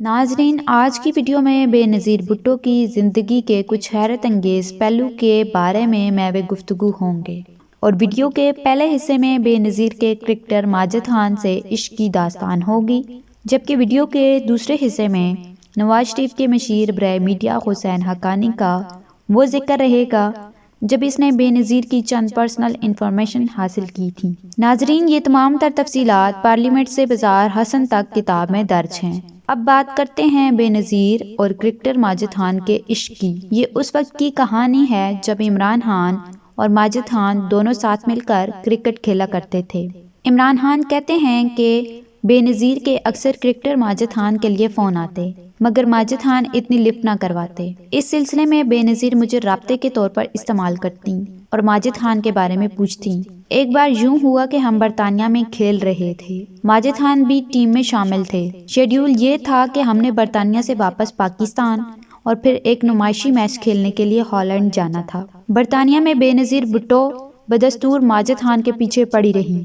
ناظرین، آج کی ویڈیو میں بے نظیر بھٹو کی زندگی کے کچھ حیرت انگیز پہلو کے بارے میں گفتگو ہوں گے، اور ویڈیو کے پہلے حصے میں بے نظیر کے کرکٹر ماجد خان سے عشق کی داستان ہوگی، جبکہ ویڈیو کے دوسرے حصے میں نواز شریف کے مشیر برائے میڈیا حسین حقانی کا وہ ذکر رہے گا جب اس نے بے نظیر کی چند پرسنل انفارمیشن حاصل کی تھی۔ ناظرین، یہ تمام تر تفصیلات پارلیمنٹ سے بازار حسن تک کتاب میں درج ہیں۔ اب بات کرتے ہیں بے نظیر اور کرکٹر ماجد خان کے عشق کی۔ یہ اس وقت کی کہانی ہے جب عمران خان اور ماجد خان دونوں ساتھ مل کر کرکٹ کھیلا کرتے تھے۔ عمران خان کہتے ہیں کہ بے نظیر کے اکثر کرکٹر ماجد خان کے لیے فون آتے، مگر ماجد خان اتنی لفٹ نہ کرواتے۔ اس سلسلے میں بے نظیر مجھے رابطے کے طور پر استعمال کرتی اور ماجد خان کے بارے میں پوچھتی۔ ایک بار یوں ہوا کہ ہم برطانیہ میں کھیل رہے تھے، ماجد خان بھی ٹیم میں شامل تھے۔ شیڈیول یہ تھا کہ ہم نے برطانیہ سے واپس پاکستان اور پھر ایک نمائشی میچ کھیلنے کے لیے ہالینڈ جانا تھا۔ برطانیہ میں بے نظیر بھٹو بدستور ماجد خان کے پیچھے پڑی رہی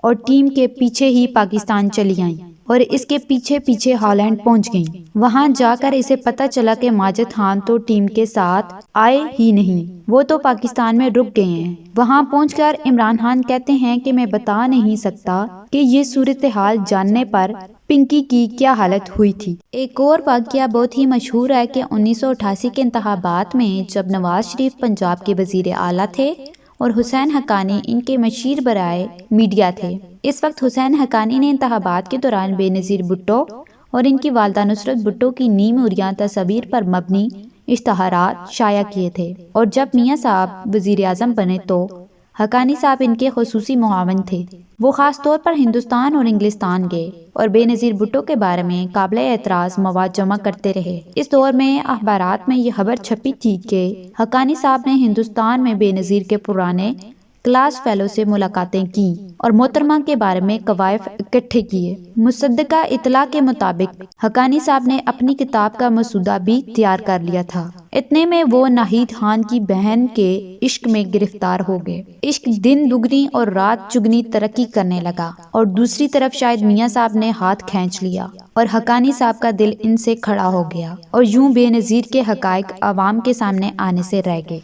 اور ٹیم کے پیچھے ہی پاکستان چلی آئیں اور اس کے پیچھے پیچھے ہالینڈ پہنچ گئیں۔ وہاں جا کر اسے پتہ چلا کہ ماجد خان تو ٹیم کے ساتھ آئے ہی نہیں، وہ تو پاکستان میں رک گئے ہیں۔ وہاں پہنچ کر عمران خان کہتے ہیں کہ میں بتا نہیں سکتا کہ یہ صورتحال جاننے پر پنکی کی کیا حالت ہوئی تھی۔ ایک اور واقعہ بہت ہی مشہور ہے کہ 1988 کے انتخابات میں جب نواز شریف پنجاب کے وزیر اعلیٰ تھے اور حسین حقانی ان کے مشیر برائے میڈیا تھے، اس وقت حسین حقانی نے انتخابات کے دوران بے نظیر بھٹو اور ان کی والدہ نصرت بھٹو کی نیم عریاں تصاویر پر مبنی اشتہارات شائع کیے تھے، اور جب میاں صاحب وزیر اعظم بنے تو حقانی صاحب ان کے خصوصی معاون تھے۔ وہ خاص طور پر ہندوستان اور انگلستان گئے اور بے نظیر بھٹو کے بارے میں قابل اعتراض مواد جمع کرتے رہے۔ اس دور میں اخبارات میں یہ خبر چھپی تھی کہ حقانی صاحب نے ہندوستان میں بے نظیر کے پرانے کلاس فیلو سے ملاقاتیں کی اور محترمہ کے بارے میں قوائف اکٹھے کیے۔ مصدقہ اطلاع کے مطابق حقانی صاحب نے اپنی کتاب کا مسودہ بھی تیار کر لیا تھا۔ اتنے میں وہ ناہید خان کی بہن کے عشق میں گرفتار ہو گئے۔ عشق دن دگنی اور رات چگنی ترقی کرنے لگا، اور دوسری طرف شاید میاں صاحب نے ہاتھ کھینچ لیا اور حقانی صاحب کا دل ان سے کھڑا ہو گیا، اور یوں بے نظیر کے حقائق عوام کے سامنے آنے سے رہ گئے۔